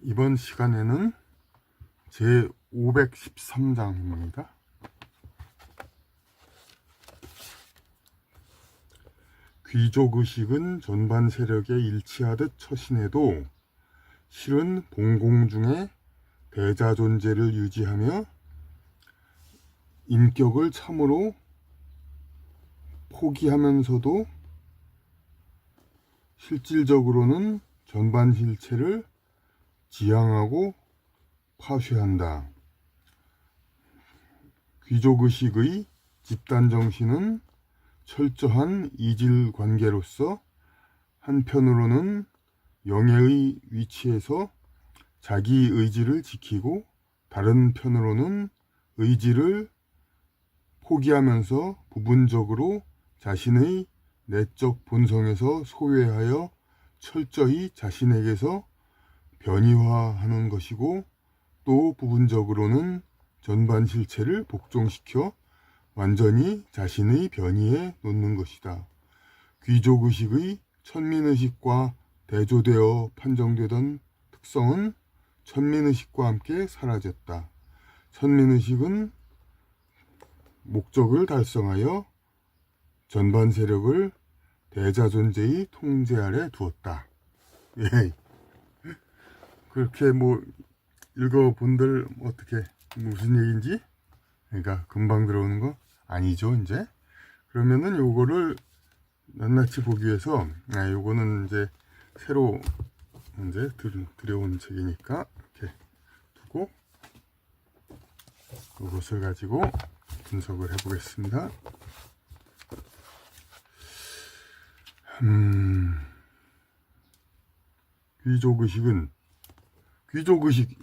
이번 시간에는 제 513장입니다. 귀족의식은 전반 세력에 일치하듯 처신해도 실은 봉공 중에 대자 존재를 유지하며 인격을 참으로 포기하면서도 실질적으로는 전반 실체를 지향하고 파쇄한다. 귀족의식의 집단정신은 철저한 이질관계로서 한편으로는 영예의 위치에서 자기 의지를 지키고 다른 편으로는 의지를 포기하면서 부분적으로 자신의 내적 본성에서 소외하여 철저히 자신에게서 변이화하는 것이고, 또 부분적으로는 전반 실체를 복종시켜 완전히 자신의 변이에 놓는 것이다. 귀족의식의 천민의식과 대조되어 판정되던 특성은 천민의식과 함께 사라졌다. 천민의식은 목적을 달성하여 전반 세력을 대자존재의 통제 아래 두었다. 예. 그렇게 읽어본들 어떻게 무슨 얘기인지, 그러니까 금방 들어오는 거 아니죠 이제. 그러면은 요거를 낱낱이 보기 위해서 요거는 이제 새로 이제 들여온 책이니까 이렇게 두고 이것을 가지고 분석을 해보겠습니다. 귀족의식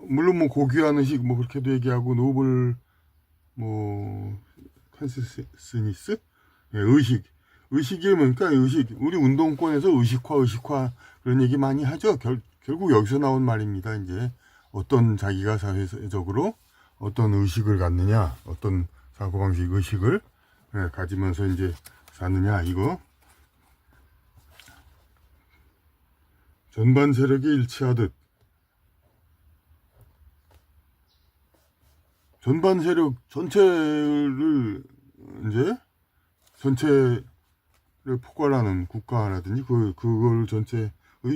물론 고귀한 의식 그렇게도 얘기하고 노블 컨시스니스, 의식이 뭡니까? 우리 운동권에서 의식화 그런 얘기 많이 하죠. 결국 여기서 나온 말입니다. 이제 어떤 자기가 사회적으로 어떤 의식을 갖느냐, 어떤 사고방식 의식을 가지면서 이제 사느냐, 이거. 전반 세력에 일치하듯 전반 세력 전체를 포괄하는 국가라든지 그걸 전체의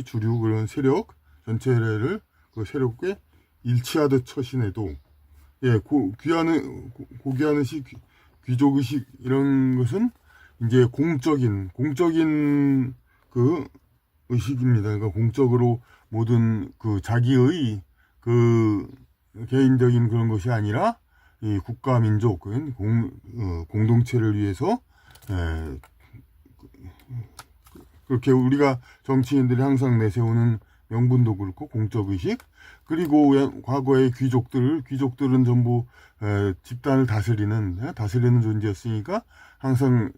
주류 그런 세력 전체를 그 세력에 일치하듯 처신해도, 고귀한 의식, 귀족 의식 이런 것은 이제 공적인 그 의식입니다. 그러니까 공적으로 모든 그 자기의 그 개인적인 그런 것이 아니라 이 국가 민족 공동체를 위해서 그렇게 우리가 정치인들이 항상 내세우는 명분도 그렇고 공적 의식, 그리고 과거의 귀족들은 전부 집단을 다스리는 존재였으니까 항상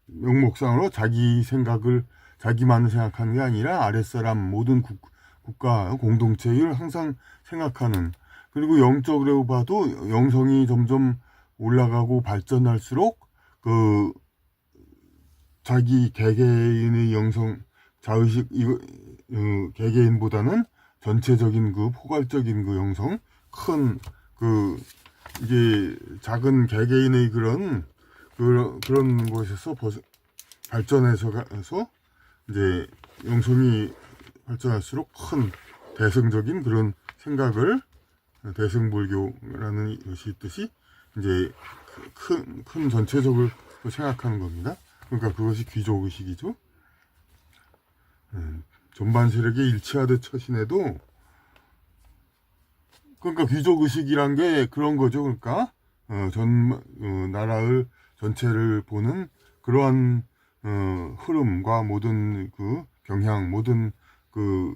명목상으로 자기 생각을 자기만을 생각하는 게 아니라 아랫사람 모든 국가 공동체를 항상 생각하는, 그리고 영적으로 봐도 영성이 점점 올라가고 발전할수록 그 자기 개개인의 영성 자의식 개개인보다는 전체적인 그 포괄적인 그 영성, 큰 이제 작은 개개인의 그런 곳에서 발전해서 이제 영성이 발전할수록 큰 대승적인 그런 생각을, 대승불교라는 것이 있듯이 이제 큰 전체적으로 생각하는 겁니다. 그러니까 그것이 귀족의식이죠. 전반 세력에 일치하듯 처신해도, 그러니까 귀족의식이란 게 그런 거죠. 그러니까 나라를 전체를 보는 그러한 흐름과 모든 그 경향, 모든 그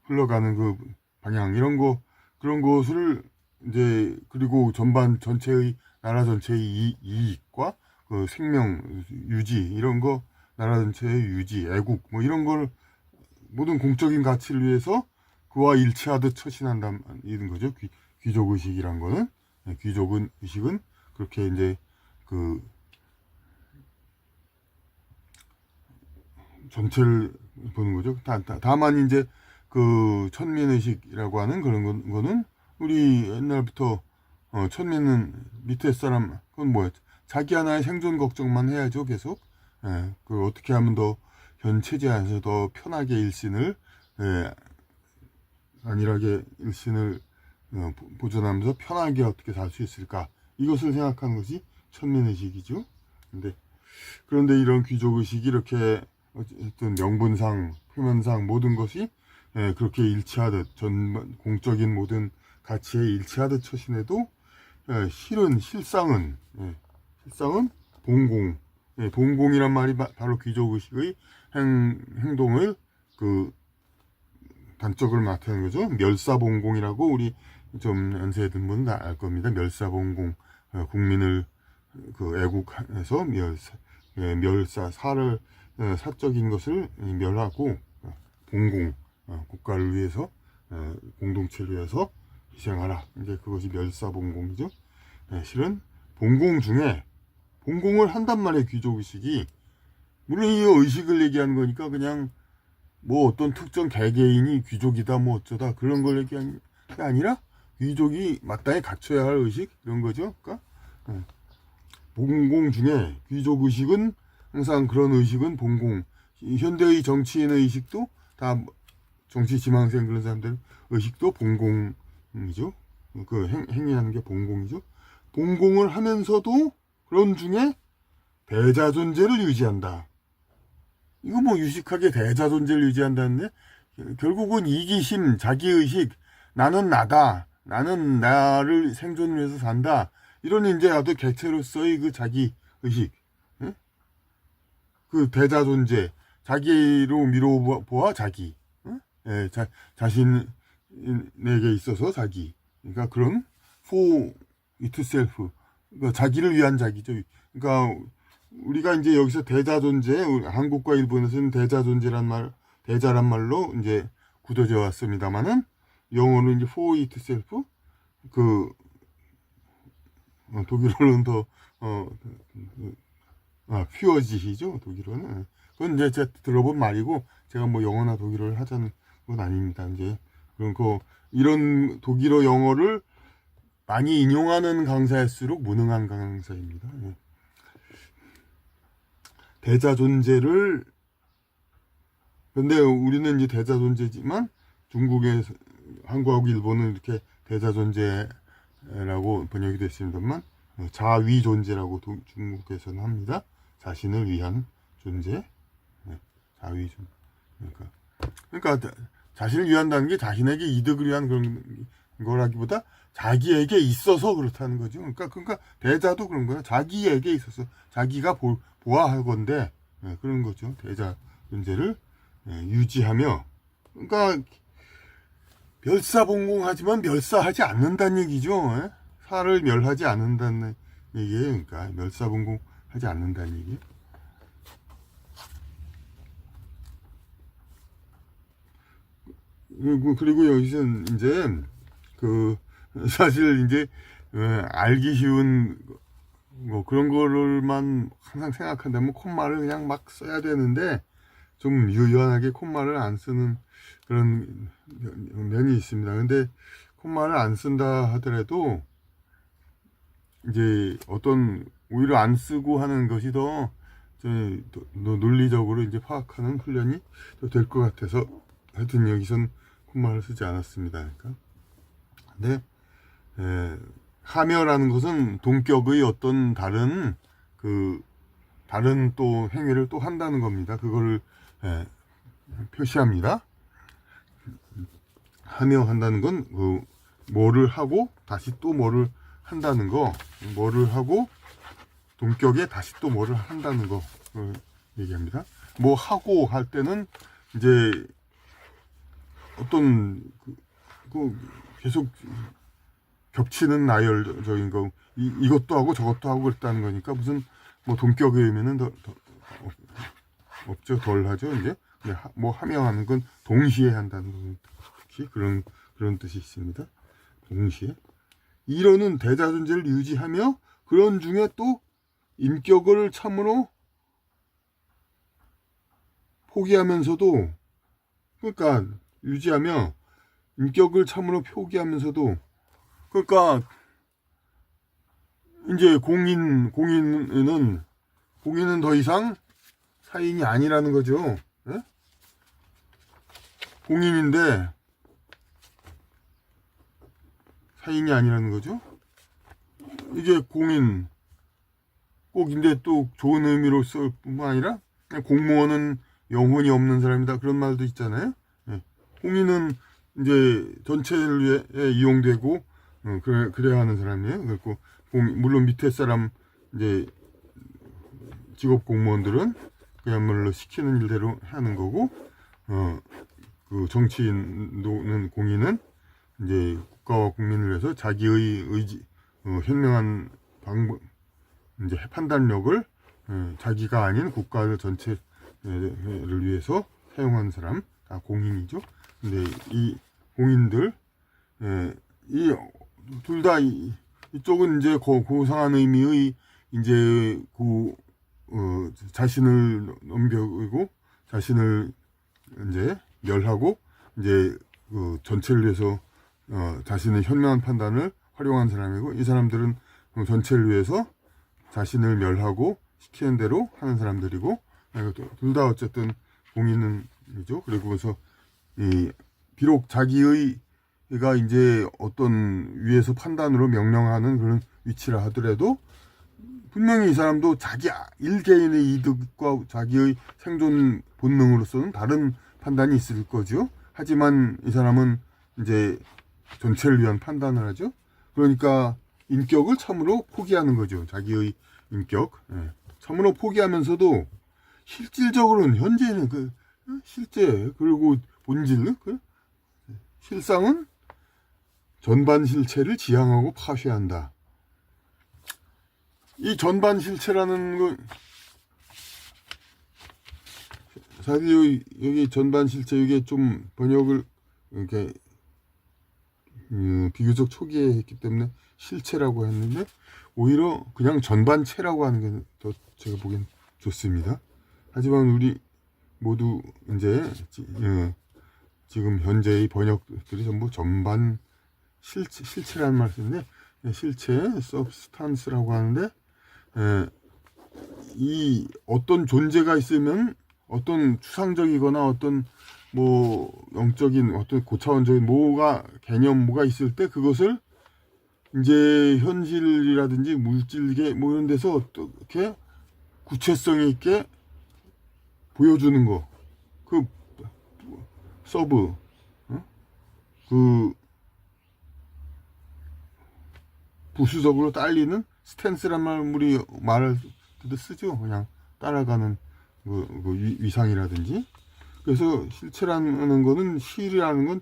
흘러가는 그 방향, 그런 것을 이제, 그리고 나라 전체의 이익과 그 생명 유지, 이런 거, 나라 전체의 유지, 애국, 이런 걸 모든 공적인 가치를 위해서 그와 일치하듯 처신한다는 거죠. 귀족의식이란 거는. 귀족의식은 그렇게 이제 전체를 보는 거죠. 다만 이제 그 천민의식이라고 하는 그런 거는 우리 옛날부터 천민은 밑에 사람 그건 뭐야? 자기 하나의 생존 걱정만 해야죠. 계속. 예, 그 어떻게 하면 더 현 체제 안에서 더 편하게 일신을 예, 안일하게 일신을 보존하면서 편하게 어떻게 살 수 있을까? 이것을 생각하는 것이 천민의식이죠. 그런데 이런 귀족의식이 이렇게 어쨌든 명분상, 표면상 모든 것이 그렇게 일치하듯 공적인 모든 가치에 일치하듯 처신해도 실상은 본공, 본공이란 말이 바로 귀족의식의 행동을 그 단적을 나타내는 거죠. 멸사본공이라고 우리 좀 연세에 든 분은 다 알 겁니다. 멸사본공, 국민을 그 애국해서 멸사, 사적인 것을 멸하고 본공, 국가를 위해서 공동체를 위해서 희생하라. 이제 그것이 멸사본공이죠. 실은 본공 중에 본공을 한단 말이에요. 귀족의식이. 물론 이 의식을 얘기하는 거니까 그냥 뭐 어떤 특정 개개인이 귀족이다 뭐 어쩌다 그런 걸 얘기하는 게 아니라 귀족이 마땅히 갖춰야 할 의식 이런 거죠. 그러니까 본공 중에 귀족 의식은 항상 그런 의식은 본공. 현대의 정치인의 의식도 다 정치 지망생 그런 사람들 의식도 본공이죠. 그 행위하는 게 본공이죠. 본공을 하면서도 그런 중에 대자 존재를 유지한다. 이거 뭐 유식하게 대자 존재를 유지한다는데 결국은 이기심, 자기의식, 나는 나다, 나는 나를 생존을 위해서 산다. 이런 이제 아주 객체로서의 그 자기의식, 그 대자 존재, 자기로 미뤄보아 자기, 자신에게 있어서 자기. 그러니까 그런 for itself, 그러니까 자기를 위한 자기죠. 그러니까 우리가 이제 여기서 대자 존재, 한국과 일본에서는 대자 존재란 대자란 말로 이제 굳어져 왔습니다만은 영어로 이제 for itself, 그 독일어는 더 퓨어지시죠 독일어는. 그건 이제 제가 들어본 말이고 제가 뭐 영어나 독일어를 하자는 건 아닙니다. 이제 그런 이런 독일어 영어를 많이 인용하는 강사일수록 무능한 강사입니다. 대자 존재를 근데 우리는 이제 대자 존재지만 중국에 한국하고 일본은 이렇게 대자 존재라고 번역이 됐습니다만 자위 존재라고 중국에서는 합니다. 자신을 위한 존재, 자위 존재. 그러니까 자신을 위한다는 게 자신에게 이득을 위한 그런 거라기보다 자기에게 있어서 그렇다는 거죠. 그러니까 대자도 그런 거예요. 자기에게 있어서 자기가 보아하건대 그런 거죠. 대자 존재를 유지하며, 그러니까 멸사본공하지만 멸사하지 않는다는 얘기죠. 사를 멸하지 않는다는 얘기예요. 그러니까 멸사본공하지 않는다는 얘기. 그리고 여기서는 이제 사실 이제 알기 쉬운 뭐 그런 거를만 항상 생각한다면 콧말을 그냥 막 써야 되는데 좀 유연하게 콧말을 안 쓰는 그런 면이 있습니다. 근데 콧말을 안 쓴다 하더라도 이제 오히려 안 쓰고 하는 것이 더 논리적으로 이제 파악하는 훈련이 될 것 같아서 하여튼 여기선 콧말을 쓰지 않았습니다. 그러니까. 근데 하며라는 것은 동격의 어떤 다른 또 행위를 또 한다는 겁니다. 그거를 표시합니다. 하며 한다는 건 뭐를 하고 다시 또 뭐를 한다는 거, 뭐를 하고 동격에 다시 또 뭐를 한다는 거 얘기합니다. 뭐 하고 할 때는 이제 어떤 계속 겹치는 나열적인 거, 이것도 하고 저것도 하고 그랬다는 거니까 무슨 뭐 동격의 의미는 더 없죠. 덜 하죠. 이제 뭐 하며 하는 건 동시에 한다는 거, 특히 그런 뜻이 있습니다. 동시에 이러는 대자 존재를 유지하며 그런 중에 또 인격을 참으로 포기하면서도, 그러니까 유지하며 인격을 참으로 포기하면서도, 그러니까 이제 공인은 더 이상 사인이 아니라는 거죠. 예? 공인인데 사인이 아니라는 거죠. 이게 공인 꼭 인데 또 좋은 의미로 쓸 뿐만 아니라 그냥 공무원은 영혼이 없는 사람이다, 그런 말도 있잖아요. 예. 공인은 이제 전체를 위해 이용되고 그래야 하는 사람이에요. 그리고 물론 밑에 사람 이제 직업 공무원들은 그야말로 시키는 일대로 하는 거고, 그 정치인은 공인은 이제 국가와 국민을 위해서 자기의 의지, 현명한 방법, 이제 판단력을 자기가 아닌 국가 전체를 위해서 사용하는 사람, 다 공인이죠. 근데 이 공인들, 이 둘 다 이쪽은 이제 고상한 의미의 이제 자신을 넘겨고 자신을 이제 멸하고 이제 그 전체를 위해서 자신의 현명한 판단을 활용한 사람이고, 이 사람들은 전체를 위해서 자신을 멸하고 시키는 대로 하는 사람들이고, 둘 다 어쨌든 공인이죠. 그리고 그래서 비록 자기가 이제 어떤 위에서 판단으로 명령하는 그런 위치라 하더라도 분명히 이 사람도 자기 일개인의 이득과 자기의 생존 본능으로서는 다른 판단이 있을 거죠. 하지만 이 사람은 이제 전체를 위한 판단을 하죠. 그러니까 인격을 참으로 포기하는 거죠. 자기의 인격. 참으로 포기하면서도 실질적으로는 현재는 실제 그리고 본질 실상은 전반 실체를 지향하고 파괴한다. 이 전반 실체라는 건 사실 여기 전반 실체, 이게 좀 번역을 이렇게 비교적 초기에 했기 때문에 실체라고 했는데, 오히려 그냥 전반체라고 하는 게 더 제가 보기엔 좋습니다. 하지만 우리 모두 이제 지금 현재의 번역들이 전부 전반 실체라는 말을 쓰는데, 실체, substance라고 하는데, 이 어떤 존재가 있으면 어떤 추상적이거나 어떤 뭐 영적인 어떤 고차원적인 뭐가 있을 때 그것을 이제 현실이라든지 물질계 뭐 이런 데서 어떻게 구체성 있게 보여주는 거, 그 서브, 그 부수적으로 딸리는 스탠스란 말 우리 말을 쓰죠. 그냥 따라가는 그 위상이라든지. 그래서 실체라는 거는, 실이라는 건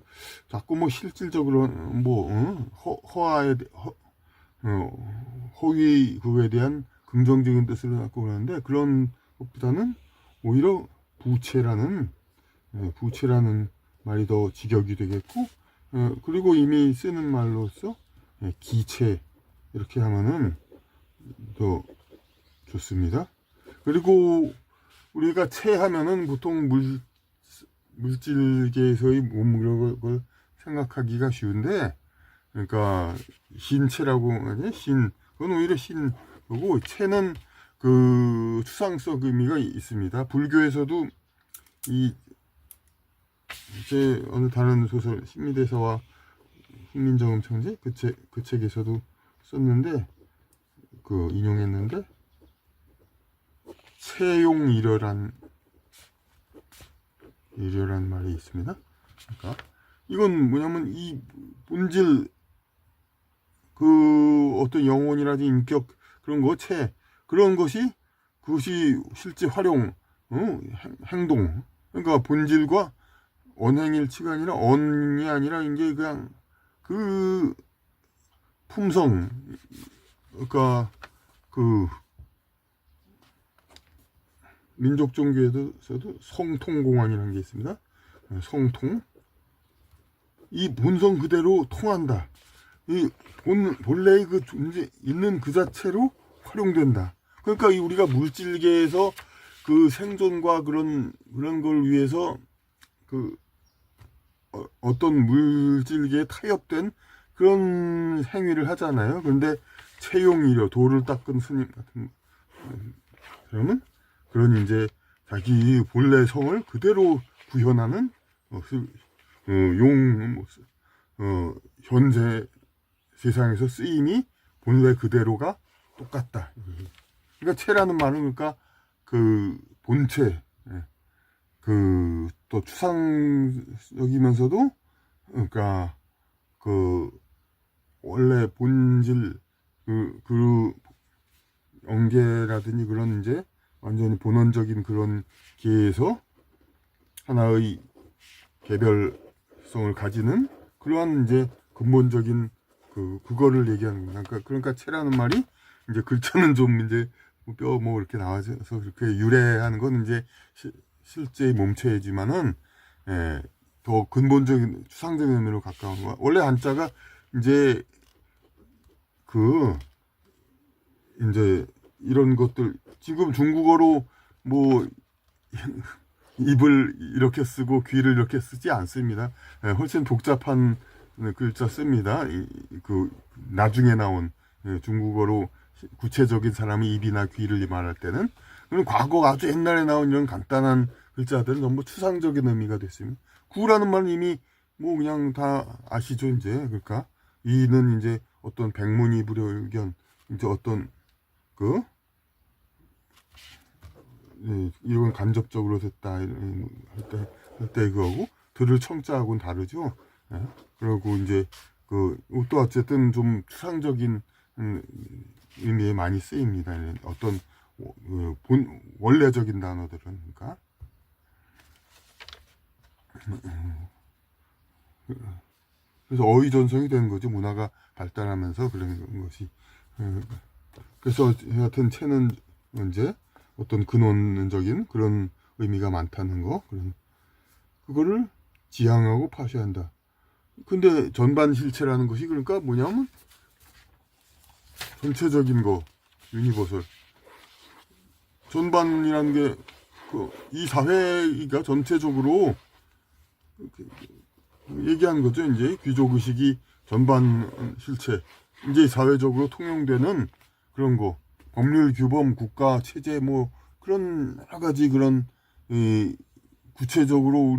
자꾸 뭐 실질적으로 뭐 허위 그거에 대한 긍정적인 뜻을 갖고 그러는데, 그런 것보다는 오히려 부채라는 말이 더 직역이 되겠고, 그리고 이미 쓰는 말로서 기체 이렇게 하면은 더 좋습니다. 그리고 우리가 체하면은 보통 물질계에서의 몸무게를 생각하기가 쉬운데, 그러니까 신체라고 하죠. 그건 오히려 신이고, 체는 그 추상적 의미가 있습니다. 불교에서도 제 어느 다른 소설 신미대사와 훈민정음청제 그 책에서도 썼는데, 인용했는데, 체용이려란 말이 있습니다. 그러니까 이건 뭐냐면 이 본질, 그 어떤 영혼이라든지 인격 그런 거, 그것이 실제 활용, 행동, 그러니까 본질과 언행일치가 아니라 언이 아니라 이제 그냥 그 품성, 그러니까 그 민족 종교에서도 성통공안이라는 게 있습니다. 성통, 이 본성 그대로 통한다. 이 본래의 그 존재 있는 그 자체로 활용된다. 그러니까 우리가 물질계에서 그 생존과 그런 걸 위해서 그 어떤 물질계에 타협된 그런 행위를 하잖아요. 그런데 채용이려 돌을 닦은 스님 같은 사람은 그런 이제 자기 본래 성을 그대로 구현하는 현재 세상에서 쓰임이 본래 그대로가 똑같다. 그러니까 채라는 말은 그러니까 그 본체, 그 또 추상적이면서도 그러니까 그 원래 본질 그 영계라든지 그런 이제 완전히 본원적인 그런 계에서 하나의 개별성을 가지는 그러한 이제 근본적인 그거를 얘기하는 거야. 그러니까 채라는 말이 이제 글자는 좀 이제 뼈 뭐 이렇게 나와서 그렇게 유래하는 건 이제 실제의 몸체이지만은 더 근본적인 추상적인 의미로 가까운 거야. 원래 한자가 이제 이제 이런 것들 지금 중국어로 뭐 입을 이렇게 쓰고 귀를 이렇게 쓰지 않습니다. 훨씬 복잡한 글자 씁니다. 그 나중에 나온 중국어로 구체적인 사람이 입이나 귀를 말할 때는 그럼 과거 아주 옛날에 나온 이런 간단한 글자들은 전부 추상적인 의미가 됐습니다. 구라는 말은 이미 뭐 그냥 다 아시죠 이제. 그러니까 이는 이제 어떤 백문이불여의견 이제 어떤 이건 간접적으로 됐다 할때 그거고 들을 청자하고는 다르죠. 그리고 이제 또 어쨌든 좀 추상적인 의미에 많이 쓰입니다. 어떤 원래적인 단어들은 그러니까 그래서 어휘 전성이 되는 거죠. 문화가 발달하면서 그런 것이. 그래서 하여튼 채는 이제 어떤 근원적인 그런 의미가 많다는 거, 그거를 지향하고 파쇄한다. 근데 전반실체라는 것이 그러니까 뭐냐면 전체적인 거, 유니버설. 전반이라는 게 이 사회가 전체적으로 얘기하는 거죠. 이제 귀족의식이 전반 실체, 이제 사회적으로 통용되는 그런 거, 법률 규범, 국가 체제 뭐 그런 여러 가지 그런 구체적으로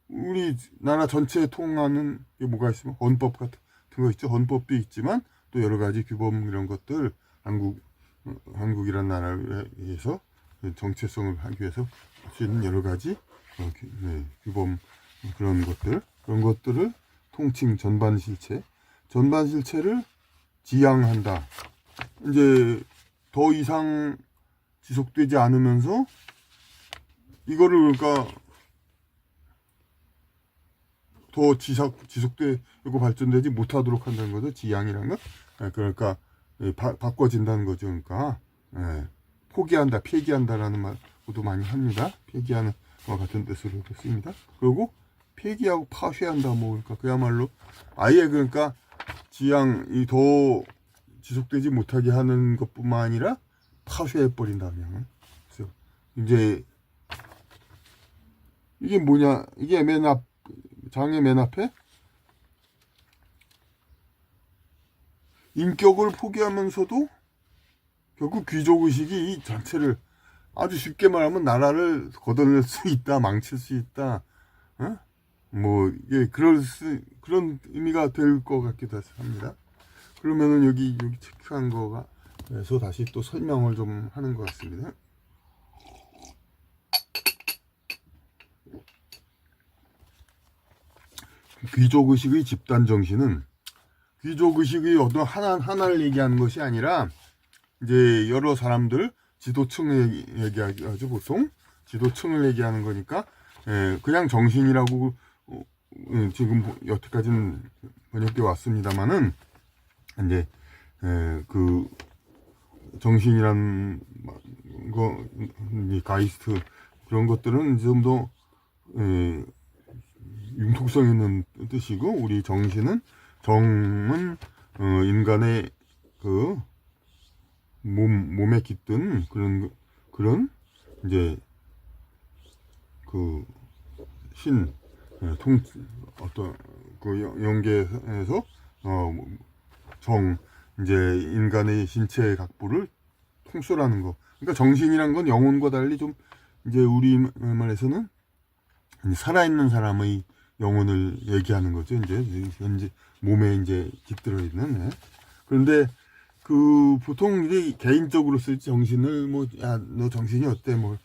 우리 나라 전체에 통하는 게 뭐가 있으면 헌법 같은 거 있죠. 헌법도 있지만 또 여러 가지 규범 이런 것들 한국이란 나라에서 정체성을 하기 위해서 할 수 있는 여러 가지 규범 그런 것들을 통칭 전반실체를 지향한다. 이제 더 이상 지속되지 않으면서 이거를 그러니까 더 지속되고 발전되지 못하도록 한다는 거죠. 지향이라는 건. 그러니까 바꿔진다는 거죠. 그러니까 포기한다, 폐기한다라는 말도 많이 합니다. 폐기하는 것 같은 뜻으로도 쓰입니다. 그리고 폐기하고 파쇄한다, 뭐 그러니까 그야말로 아예 그러니까 지향이 더 지속되지 못하게 하는 것뿐만 아니라 파쇄해버린다 그냥. 그래서 이제 이게 뭐냐? 이게 장의 맨 앞에 인격을 포기하면서도 결국 귀족의식이 이 자체를 아주 쉽게 말하면 나라를 걷어낼 수 있다, 망칠 수 있다. 뭐 그런 의미가 될 것 같기도 합니다. 그러면은 여기 체크한 거가 그래서 다시 또 설명을 좀 하는 것 같습니다. 귀족의식의 집단 정신은 귀족의식의 어떤 하나를 얘기하는 것이 아니라 이제 여러 사람들 지도층을 얘기하죠. 보통 지도층을 얘기하는 거니까 그냥 정신이라고 지금 여태까지는 번역되어 왔습니다만은 이제 그 정신이란 거 가이스트 그런 것들은 좀 더 융통성 있는 뜻이고 우리 정신은 정은 인간의 그 몸에 깃든 그런 이제 그 신, 통, 어떤, 그 영계에서, 이제 인간의 신체의 각부를 통솔하는 거. 그러니까 정신이란 건 영혼과 달리 좀, 이제 우리 말에서는 살아있는 사람의 영혼을 얘기하는 거죠. 이제 현재 몸에 이제 깃들어 있는. 예. 그런데 그 보통 이제 개인적으로 쓸 정신을 뭐, 야, 너 정신이 어때? 뭐,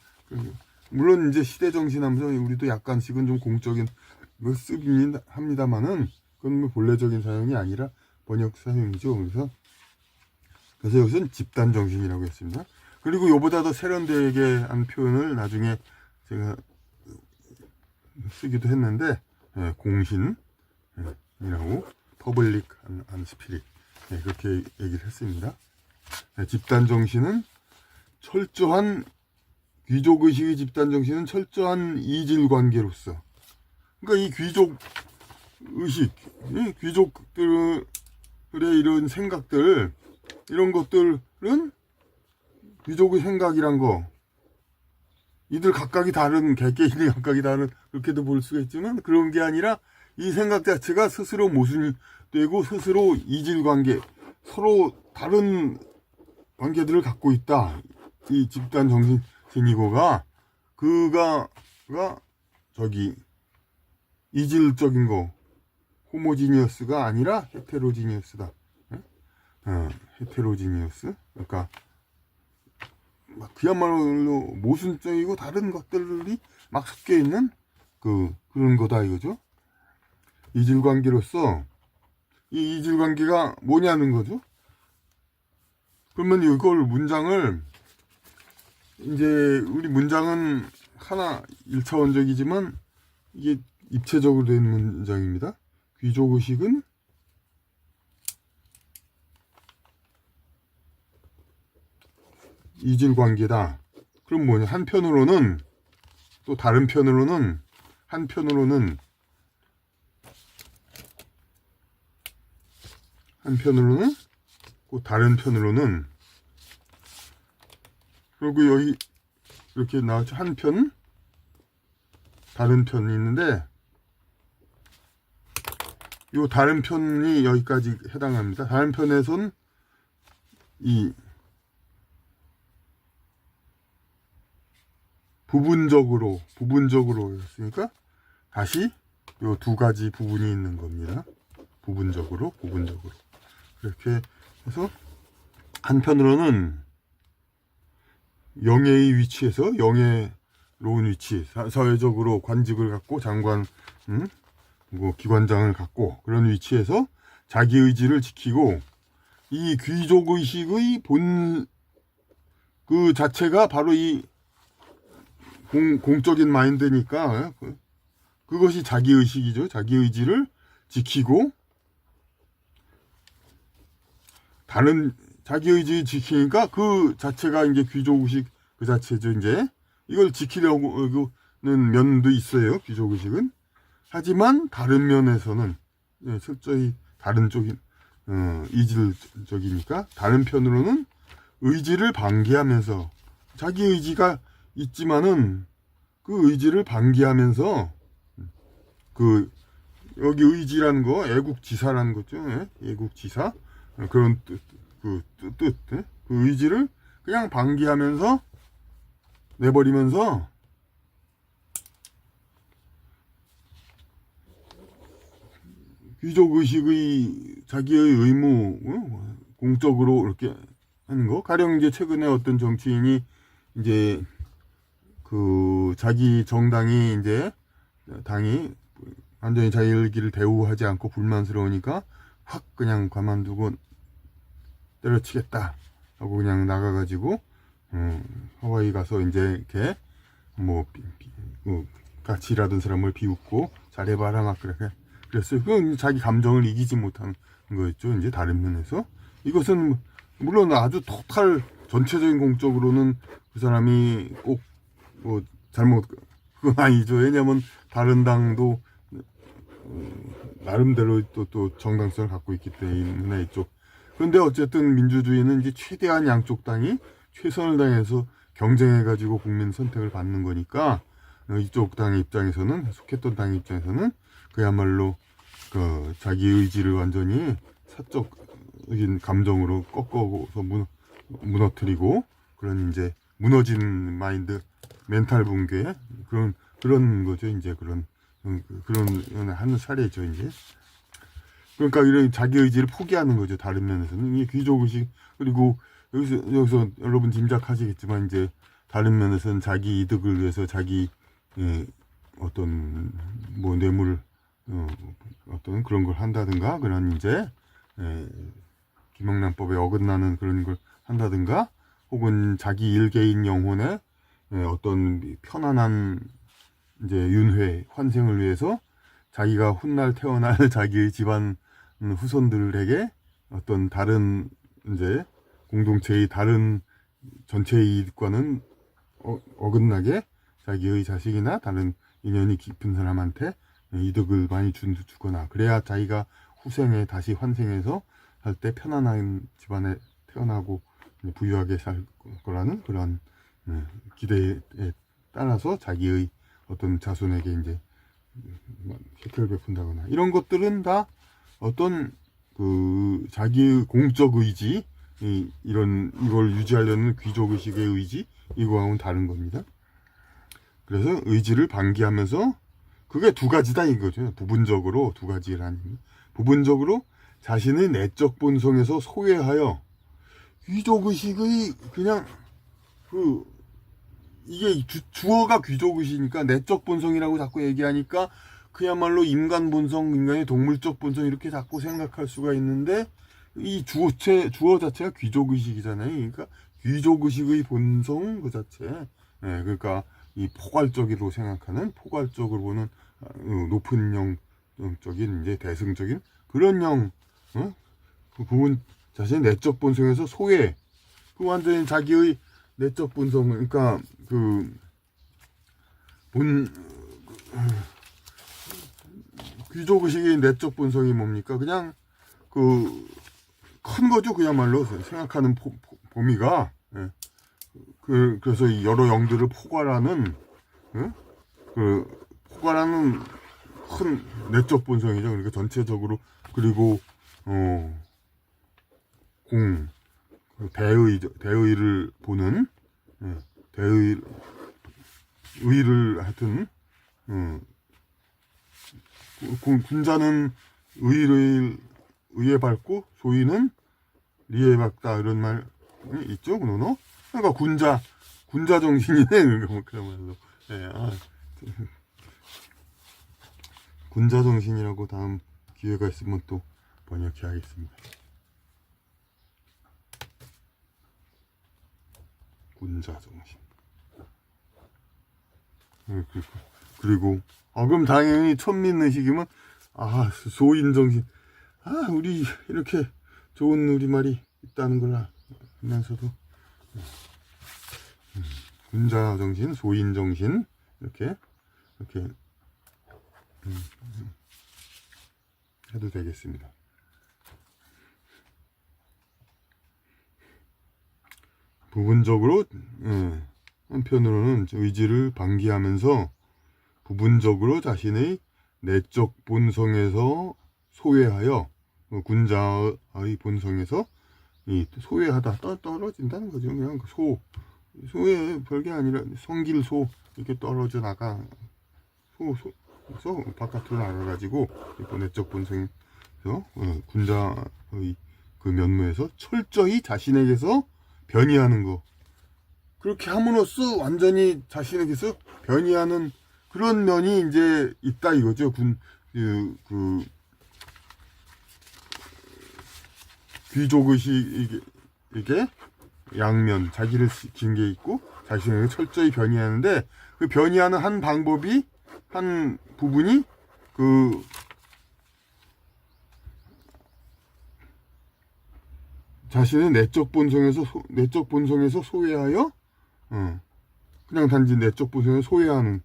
물론 이제 시대 정신하면서 우리도 약간씩은 좀 공적인 걸 쓰긴 합니다만은 그건 뭐 본래적인 사용이 아니라 번역 사용이죠. 그래서 여기서는 집단 정신이라고 했습니다. 그리고 요보다 더 세련되게 한 표현을 나중에 제가 쓰기도 했는데, 공신이라고, 퍼블릭 안 스피릿, 그렇게 얘기를 했습니다. 집단 정신은 철저한 귀족의식의 집단 정신은 철저한 이질 관계로서, 그러니까 이 귀족 의식, 귀족들의 이런 생각들, 이런 것들은 귀족의 생각이란 거, 이들 각각이 다른, 개개인이 각각이 다른, 그렇게도 볼 수가 있지만, 그런 게 아니라, 이 생각 자체가 스스로 모순이 되고, 스스로 이질관계, 서로 다른 관계들을 갖고 있다. 이 집단 정신이고가, 이질적인 거, 호모지니어스가 아니라 헤테로지니어스다. 헤테로지니어스. 그러니까, 그야말로 모순적이고 다른 것들이 막 섞여 있는 그런 거다 이거죠. 이질 관계로서 이 이질 관계가 뭐냐는 거죠. 그러면 이걸 문장을 이제 우리 문장은 하나 1차원적이지만 이게 입체적으로 된 문장입니다. 귀족 의식은 이질 관계다. 그럼 뭐냐? 한편으로는 또 다른 편으로는 또 다른 편으로는 그리고 여기 이렇게 나왔죠. 한편 다른 편이 있는데 이 다른 편이 여기까지 해당합니다. 다른 편에선 이 부분적으로 했으니까 다시 요 두 가지 부분이 있는 겁니다. 부분적으로 그렇게 해서 한편으로는 영예의 위치에서 영예로운 위치, 사회적으로 관직을 갖고 장관, 뭐 기관장을 갖고 그런 위치에서 자기 의지를 지키고 이 귀족 의식의 본 그 자체가 바로 이 공적인 마인드니까 그것이 자기 의식이죠. 자기 의지를 지키고 다른 자기 의지 지키니까 그 자체가 이제 귀족 의식 그 자체죠. 이제 이걸 지키려고는 면도 있어요. 귀족 의식은. 하지만 다른 면에서는 철저히 다른 쪽인 이질적이니까 다른 편으로는 의지를 방기하면서 자기 의지가 있지만은 그 의지를 방기하면서 여기 의지라는 거 애국지사라는 거죠. 애국지사 그런 뜻, 그 의지를 그냥 방기하면서 내버리면서 귀족 의식의 자기의 의무 공적으로 이렇게 하는 거. 가령 이제 최근에 어떤 정치인이 이제 자기 정당이 이제 당이 완전히 자기를 대우하지 않고 불만스러우니까 확 그냥 가만두고 때려치겠다 하고 그냥 나가가지고 하와이 가서 이제 이렇게 뭐 같이 일하던 사람을 비웃고 잘해봐라 막 그랬어요. 그건 자기 감정을 이기지 못한 거였죠. 이제 다른 면에서 이것은 물론 아주 토탈 전체적인 공적으로는 그 사람이 꼭 뭐 잘못 그건 아니죠. 왜냐면 다른 당도 나름대로 또 정당성을 갖고 있기 때문에 이쪽. 그런데 어쨌든 민주주의는 이제 최대한 양쪽 당이 최선을 다해서 경쟁해가지고 국민 선택을 받는 거니까 이쪽 당의 입장에서는 속했던 당의 입장에서는 그야말로 그 자기 의지를 완전히 사적인 감정으로 꺾어서 무너뜨리고 그런 이제 무너진 마인드, 멘탈 붕괴 그런 거죠. 이제 그런 하는 사례죠. 이제 그러니까 이런 자기 의지를 포기하는 거죠. 다른 면에서는 이게 귀족의식. 그리고 여기서 여러분 짐작하시겠지만 이제 다른 면에서는 자기 이득을 위해서 자기 어떤 뭐 뇌물 어떤 그런 걸 한다든가 그런 이제 김영란법에 어긋나는 그런 걸 한다든가 혹은 자기 일개인 영혼의 어떤 편안한 이제 윤회 환생을 위해서 자기가 훗날 태어날 자기의 집안 후손들에게 어떤 다른 이제 공동체의 다른 전체의 이익과는 어긋나게 자기의 자식이나 다른 인연이 깊은 사람한테 이득을 많이 주거나 그래야 자기가 후생에 다시 환생해서 살 때 편안한 집안에 태어나고 부유하게 살 거라는 그런 기대에 따라서 자기의 어떤 자손에게 이제 혜택을 베푼다거나 이런 것들은 다 어떤 그 자기의 공적 의지 이걸 유지하려는 귀족 의식의 의지 이거하고는 다른 겁니다. 그래서 의지를 방기하면서 그게 두 가지다 이거죠. 부분적으로 두 가지라는 부분적으로 자신의 내적 본성에서 소외하여 귀족 의식의 그냥 이게 주어가 귀족 의식이니까 내적 본성이라고 자꾸 얘기하니까 그야말로 인간 본성, 인간의 동물적 본성 이렇게 자꾸 생각할 수가 있는데 이 주어 자체가 귀족 의식이잖아요. 그러니까 귀족 의식의 본성 그 자체. 그러니까 이 포괄적으로 생각하는 포괄적으로 보는 높은 영적인 이제 대승적인 그런 그 부분 자신의 내적 본성에서 소외 그 완전히 자기의 내적 본성 그러니까 귀족 의식의 내적 본성이 뭡니까? 그냥 큰 거죠. 그야말로 생각하는 범위가 그래서 여러 영들을 포괄하는 포괄하는 큰 내적 본성이죠. 그러니까 전체적으로 그리고 대의를 보는 의를 하여튼 군자는 의에 밟고 소위는 리에 밟다 이런 말 있죠, 그노노? 그러니까 군자 정신이네, 그러니까 그야말로. 군자 정신이라고 다음 기회가 있으면 또 번역해야겠습니다. 군자 정신. 그리고 그럼 당연히 천민의식이면 소인 정신. 우리 이렇게 좋은 우리말이 있다는 걸 알면서도 군자 정신, 소인 정신 이렇게 해도 되겠습니다. 부분적으로 한편으로는 의지를 방기하면서 부분적으로 자신의 내적 본성에서 소외하여 군자의 본성에서 소외하다 떨어진다는 거죠. 그냥 소외 별게 아니라 성길소 이렇게 떨어져 나가 그래서 바깥으로 나가가지고 내적 본성에서 군자의 그 면모에서 철저히 자신에게서 변이하는 거. 그렇게 함으로써 완전히 자신에게서 변이하는 그런 면이 이제 있다 이거죠. 귀족의식에 양면, 자기를 지킨 게 있고 자신에게 철저히 변이하는데 그 변이하는 한 방법이 한 부분이 자신의 내적 본성에서 소외하여 그냥 단지 내적 본성에서 소외하는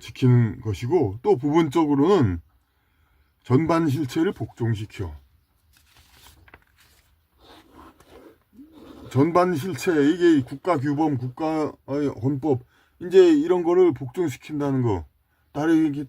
지키는 것이고 또 부분적으로는 전반 실체를 복종시켜 전반 실체, 이게 국가 규범, 국가의 헌법, 이제 이런 거를 복종시킨다는 거, 다르게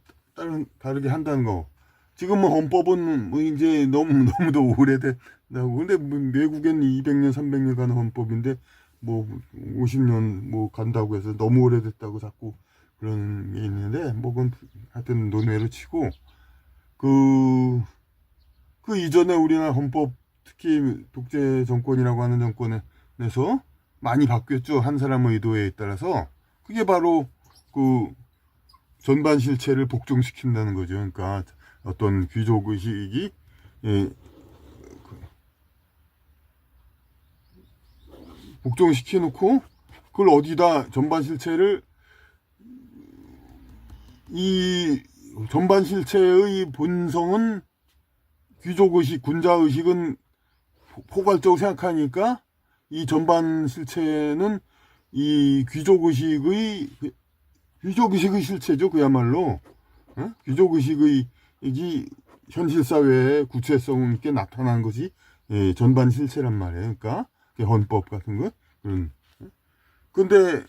한다는 거. 지금 뭐 헌법은 뭐 이제 너무도 오래됐다고. 근데 뭐 외국엔 200년, 300년 가는 헌법인데 뭐 50년 뭐 간다고 해서 너무 오래됐다고 자꾸 그런 게 있는데, 뭐 그건 하여튼 논외로 치고, 그 이전에 우리나라 헌법, 특히 독재 정권이라고 하는 정권에서 많이 바뀌었죠. 한 사람의 의도에 따라서. 그게 바로 그 전반 실체를 복종시킨다는 거죠. 그러니까 어떤 귀족 의식이, 예, 복종시켜 놓고 그걸 어디다 전반 실체를, 이 전반 실체의 본성은 귀족 의식, 군자 의식은 포괄적으로 생각하니까 이 전반 실체는 이 귀족 의식의 실체죠. 그야말로 귀족 의식의 이 현실 사회의 구체성 있게 나타난 것이, 예, 전반 실체란 말이에요. 그러니까 헌법 같은 거. 근데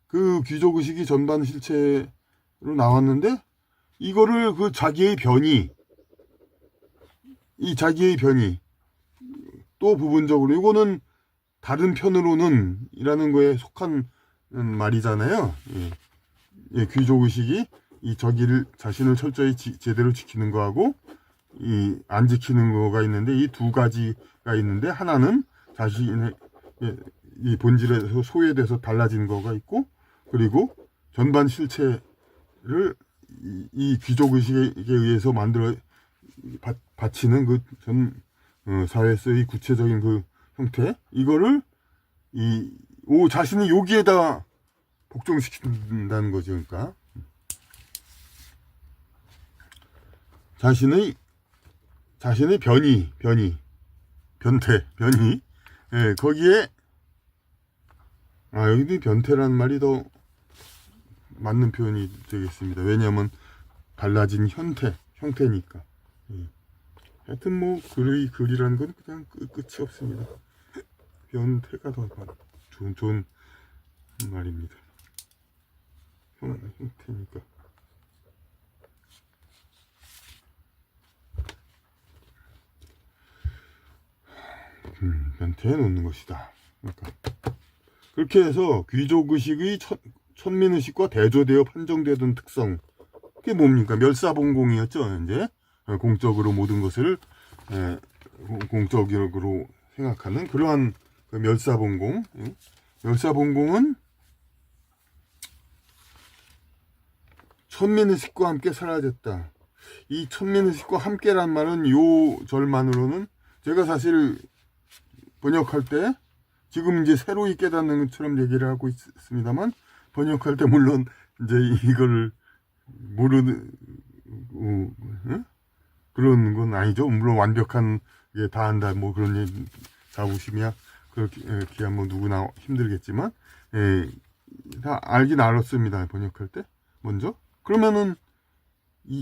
그 귀족 의식이 전반 실체로 나왔는데, 이거를 그 자기의 변이 또 부분적으로, 이거는 다른 편으로는 이라는 거에 속한 말이잖아요. 예, 귀족 의식이 이 자신을 철저히 제대로 지키는 거하고 이 안 지키는 거가 있는데, 이 두 가지가 있는데, 하나는 자신의 이 본질에서 소외돼서 달라진 거가 있고, 그리고 전반 실체를 이 귀족 의식에 의해서 만들어 바치는 그 사회에서의 구체적인 그 형태, 이거를 자신이 여기에다 복종시킨다는 거죠. 그러니까 자신의 변태, 예, 거기에, 여기도 변태라는 말이 더 맞는 표현이 되겠습니다. 왜냐하면 달라진 형태니까. 예. 하여튼 뭐 글이라는 건 그냥 끝이 없습니다. 변태가 더 좋은 말입니다. 형태니까. 변태해 놓는 것이다. 그러니까 그렇게 해서 귀족의식의 천민의식과 대조되어 판정되던 특성, 그게 뭡니까? 멸사봉공이었죠. 이제 공적으로 모든 것을 공적으로 생각하는 그러한 그 멸사봉공. 멸사봉공은 천민의식과 함께 사라졌다. 이 천민의식과 함께란 말은 요 절만으로는, 제가 사실 번역할 때 지금 이제 새로이 깨닫는 것처럼 얘기를 하고 있습니다만, 번역할 때 물론 이제 이거를 모르는 그런 건 아니죠. 물론 완벽한 게 다 한다 뭐 그런 자부심이야 그렇게 하면 누구나 힘들겠지만, 다 알긴 알았습니다. 번역할 때 먼저. 그러면은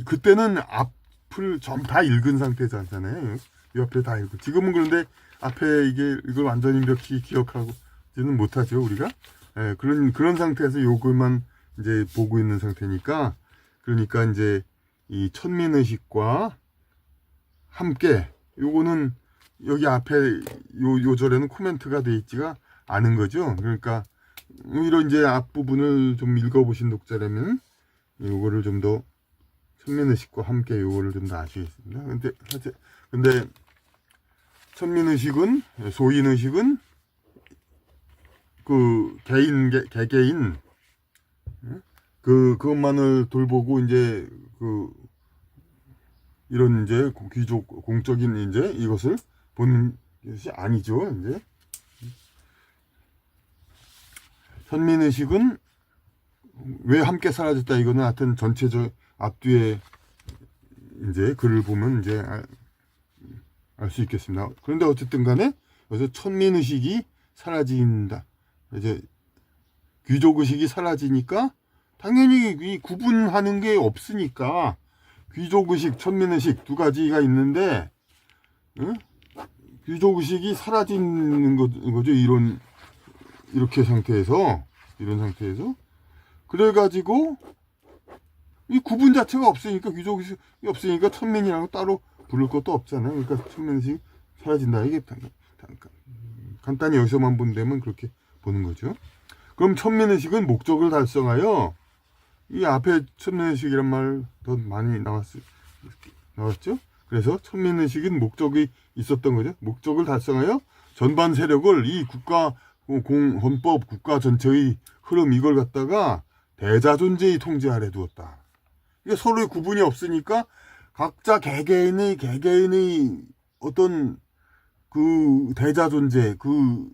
그때는 앞을 좀 다 읽은 상태잖아요. 옆에 다 읽고. 지금은 그런데 앞에 이걸 완전히 명확히 기억하고는 못하죠, 우리가. 그런 상태에서 요것만 이제 보고 있는 상태니까, 그러니까 이제 이 천민의식과 함께, 요거는 여기 앞에 요 절에는 코멘트가 돼 있지가 않은 거죠. 그러니까 이런 이제 앞부분을 좀 읽어보신 독자라면 요거를 좀 더 천민의식과 함께 요거를 좀 더 아시겠습니다. 근데 천민의식은, 소인의식은 그 개개인 그것만을 돌보고 이제 이런 이제 귀족 공적인 이제 이것을 보는 것이 아니죠. 이제 천민의식은 왜 함께 사라졌다, 이거는 하여튼 전체적 앞뒤에 이제 글을 보면 이제 알 수 있겠습니다. 그런데 어쨌든 간에 그래서 천민의식이 사라진다. 이제 귀족의식이 사라지니까 당연히 이 구분하는 게 없으니까 귀족의식, 천민의식 두 가지가 있는데, 귀족의식이 사라지는 거죠. 이런 상태에서. 그래가지고, 이 구분 자체가 없으니까, 귀족의식이 없으니까 천민이라고 따로 부를 것도 없잖아요. 그러니까 천민의식이 사라진다. 이게 간단히 여기서만 본다면 그렇게 보는 거죠. 그럼 천민의식은 목적을 달성하여, 이 앞에 천민의식이란 말 더 많이 나왔죠? 그래서 천민의식은 목적이 있었던 거죠. 목적을 달성하여 전반 세력을 이 국가, 헌법, 국가 전체의 흐름, 이걸 갖다가 대자존재의 통제 아래 두었다. 이게 서로의 구분이 없으니까 각자 개개인의 어떤 그 대자존재, 그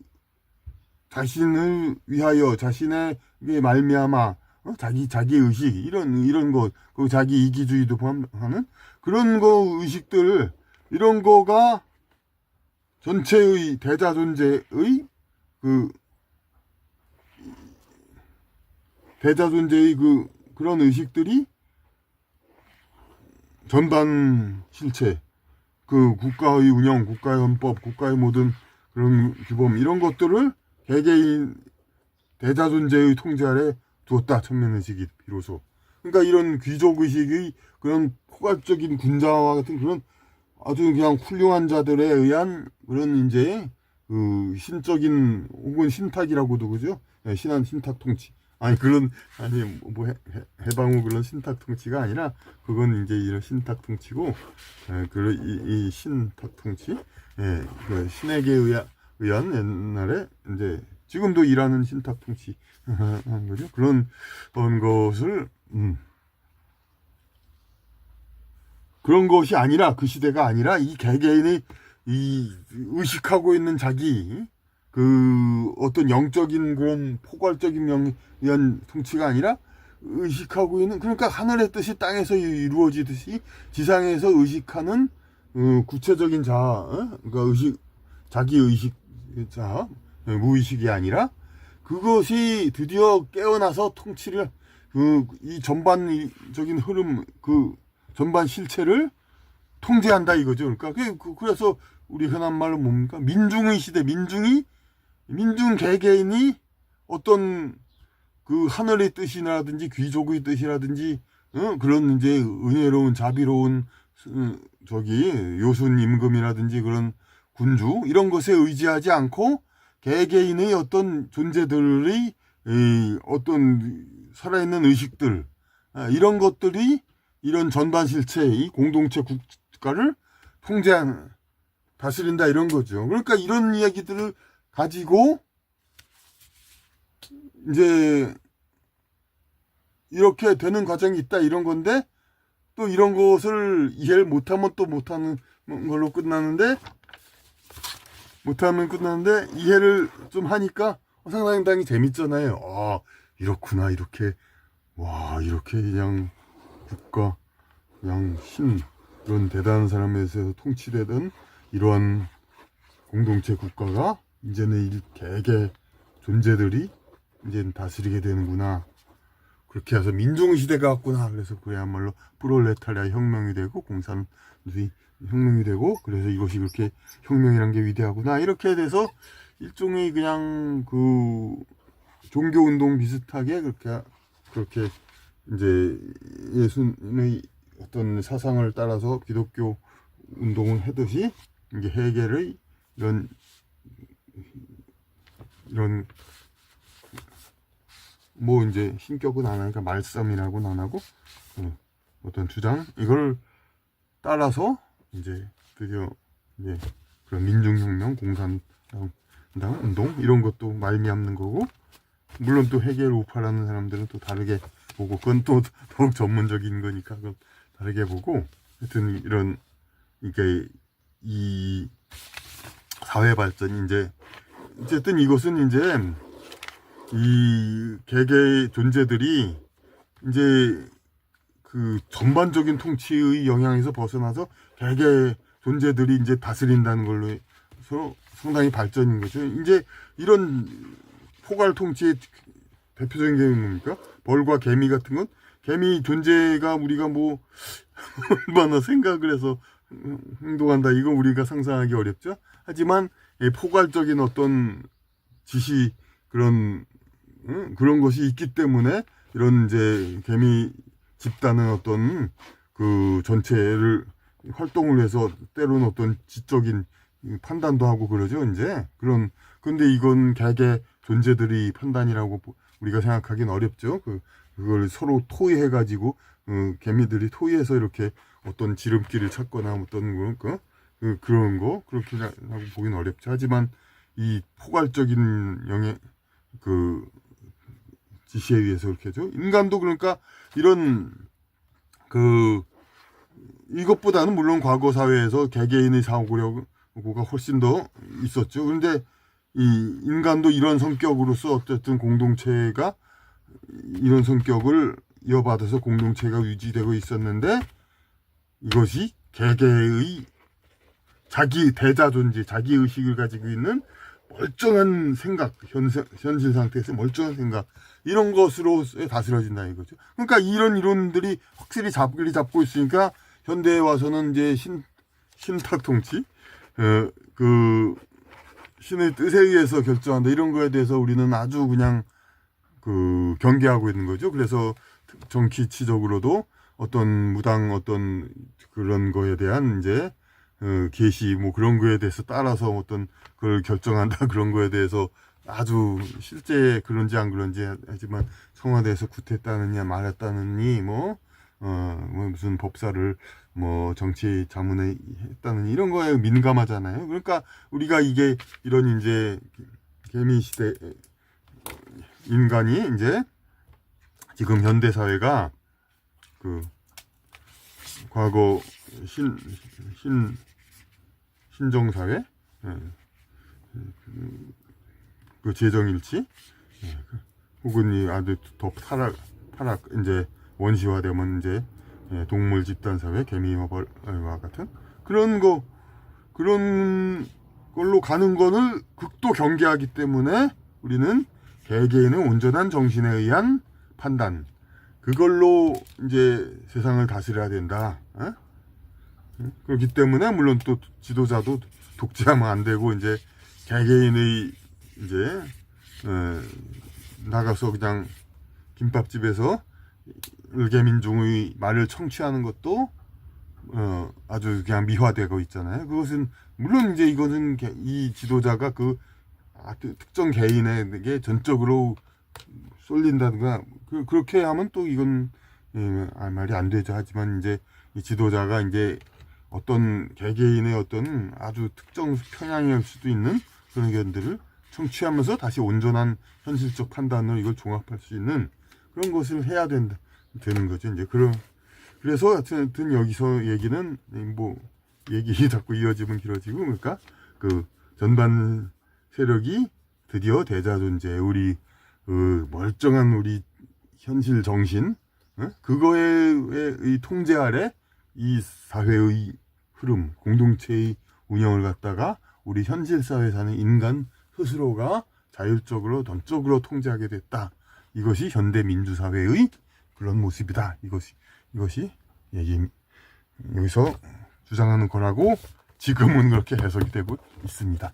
자신을 위하여, 자신의 말미암아, 자기 의식, 이런 것, 그 자기 이기주의도 포함하는 그런 의식들, 이런 거가 전체의 대자존재의 그런 의식들이 전반 실체, 그 국가의 운영, 국가의 헌법, 국가의 모든 그런 규범, 이런 것들을 개개인 대자존재의 통제 아래 두었다. 천민의식이 비로소. 그러니까 이런 귀족의식의 그런 포괄적인 군자와 같은 그런 아주 그냥 훌륭한 자들에 의한 그런 이제 그 신적인 혹은 신탁이라고도 그죠? 신한 신탁 통치. 해방 후 그런 신탁 통치가 아니라 그건 이제 이런 신탁 통치고, 이 신탁 통치, 그 신에게 의한 옛날에 이제 지금도 일하는 신탁 통치 하는 거죠. 그런 것을 그런 것이 아니라, 그 시대가 아니라 이 개개인의 이 의식하고 있는 자기 그 어떤 영적인 그런 포괄적인 위한 통치가 아니라 의식하고 있는, 그러니까 하늘의 뜻이 땅에서 이루어지듯이 지상에서 의식하는 구체적인 그러니까 자기 의식 무의식이 아니라 그것이 드디어 깨어나서 통치를 이 전반적인 흐름, 그 전반 실체를 통제한다 이거죠. 그러니까 그래서 우리 흔한 말로 뭡니까? 민중의 시대, 민중 개개인이 어떤 그 하늘의 뜻이라든지 귀족의 뜻이라든지 그런 이제 은혜로운 자비로운 요순 임금이라든지 그런 군주, 이런 것에 의지하지 않고 개개인의 어떤 존재들의 어떤 살아있는 의식들, 이런 것들이 이런 전반 실체의 공동체 국가를 다스린다 이런 거죠. 그러니까 이런 이야기들을 가지고 이제 이렇게 되는 과정이 있다 이런 건데, 또 이런 것을 이해를 못하면 또 못하는 걸로 끝나는데, 이해를 좀 하니까 상당히 재밌잖아요. 아, 이렇구나, 이렇게 그냥 국가, 그냥 그런 대단한 사람에 의해서 통치되던 이러한 공동체 국가가 이제는 이 개개 존재들이 이제 다스리게 되는구나. 그렇게 해서 민중시대가 왔구나. 그래서 그야말로 프롤레타리아 혁명이 되고 공산주의 혁명이 되고, 그래서 이것이 그렇게 혁명이란 게 위대하구나. 이렇게 돼서 일종의 그냥 그 종교운동 비슷하게 그렇게 이제 예수님의 어떤 사상을 따라서 기독교 운동을 하듯이 이게 해겔의 이런 뭐 이제 신격은 안 하니까 말씀이라고는 안 하고 어떤 주장, 이걸 따라서 이제 드디어 이제 그런 민중혁명, 공산당 운동 이런 것도 말미암는 거고, 물론 또 해겔 우파라는 사람들은 또 다르게 보고, 그건 또 더욱 전문적인 거니까 그건 다르게 보고, 하여튼 이런 이게 이 사회 발전이 이제 어쨌든 이것은 이제 이 개개의 존재들이 이제 그 전반적인 통치의 영향에서 벗어나서 개개 존재들이 이제 다스린다는 걸로 해서 상당히 발전인 거죠. 이제 이런 포괄 통치의 대표적인 게 뭡니까? 벌과 개미 같은 건, 개미 존재가 우리가 뭐 얼마나 생각을 해서 행동한다, 이거 우리가 상상하기 어렵죠. 하지만 포괄적인 어떤 지시 그런 것이 있기 때문에 이런 이제 개미 집단은 어떤 그 전체를 활동을 해서 때로는 어떤 지적인 판단도 하고 그러죠. 이제 근데 이건 개개 존재들이 판단이라고 우리가 생각하기는 어렵죠. 그걸 서로 토의해가지고 개미들이 토의해서 이렇게 어떤 지름길을 찾거나 어떤 그런 거 그렇게 하고 보기는 어렵죠. 하지만 이 포괄적인 영역 지시에 의해서 그렇게 하죠. 인간도 그러니까 이런 이것보다는 물론 과거 사회에서 개개인의 사고력가 훨씬 더 있었죠. 그런데 이 인간도 이런 성격으로서 어쨌든 공동체가 이런 성격을 이어받아서 공동체가 유지되고 있었는데 이것이 개개의 자기 대자 존재, 자기 의식을 가지고 있는 멀쩡한 생각, 현실 상태에서 멀쩡한 생각 이런 것으로 다스려진다 이거죠. 그러니까 이런 이론들이 확실히 자리 잡고 있으니까 현대에 와서는 이제 신탁 통치, 신의 뜻에 의해서 결정한다 이런 거에 대해서 우리는 아주 그냥 경계하고 있는 거죠. 그래서 정치적으로도 어떤 무당 어떤 그런 거에 대한 이제 계시 뭐 그런 거에 대해서 따라서 어떤 그걸 결정한다 그런 거에 대해서 아주 실제 그런지 안 그런지 하지만 청와대에서 구태했다느냐 말했다느니 무슨 법사를 정치 자문에 했다느니 이런 거에 민감하잖아요. 그러니까 우리가 이게 이런 이제 개미 시대 인간이 이제 지금 현대 사회가 과거 신정사회, 재정일치, 혹은 이 아주 더 타락, 이제 원시화되면 이제 동물 집단사회, 개미와 같은 그런 걸로 가는 거를 극도 경계하기 때문에 우리는 개개인의 온전한 정신에 의한 판단, 그걸로 이제 세상을 다스려야 된다. 그렇기 때문에 물론 또 지도자도 독재하면 안 되고 이제 개개인의 이제 나가서 그냥 김밥집에서 일개민중의 말을 청취하는 것도 아주 그냥 미화되고 있잖아요. 그것은 물론 이제 이거는 이 지도자가 특정 개인에게 전적으로 쏠린다든가 그렇게 하면 또 이건 말이 안 되죠. 하지만 이제 이 지도자가 이제 어떤 개개인의 어떤 아주 특정 편향일 수도 있는 그런 의견들을 청취하면서 다시 온전한 현실적 판단으로 이걸 종합할 수 있는 그런 것을 해야 되는 거죠. 이제 그래서 하여튼 여기서 얘기는 얘기 자꾸 이어지면 길어지고 그러니까 전반 세력이 드디어 대자 존재 우리 멀쩡한 우리 현실 정신 그거의 통제 아래 이 사회의 흐름 공동체의 운영을 갖다가 우리 현실 사회에 사는 인간 스스로가 자율적으로 전적으로 통제하게 됐다. 이것이 현대 민주사회의 그런 모습이다. 이것이 여기서 주장하는 거라고 지금은 그렇게 해석이 되고 있습니다.